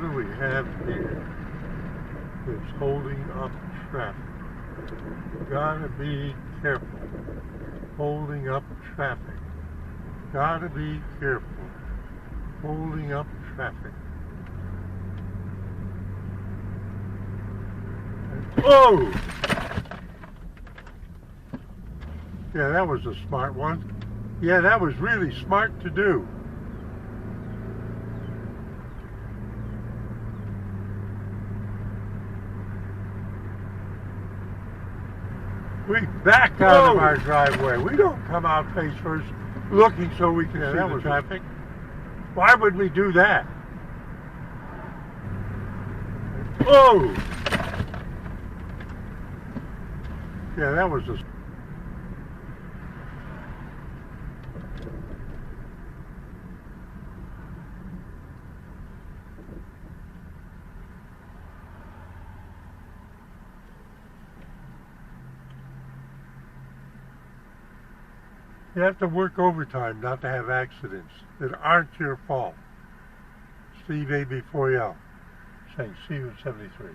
what do we have here that's holding up traffic? Gotta be careful. Holding up traffic. Gotta be careful. Holding up traffic. Oh! Yeah, that was a smart one. Yeah, that was really smart to do. We back out of our driveway. We don't come out face first looking so we can see the traffic. Why would we do that? Oh! Yeah, that was a... You have to work overtime not to have accidents that aren't your fault. Steve A. before you, saying see you in 73.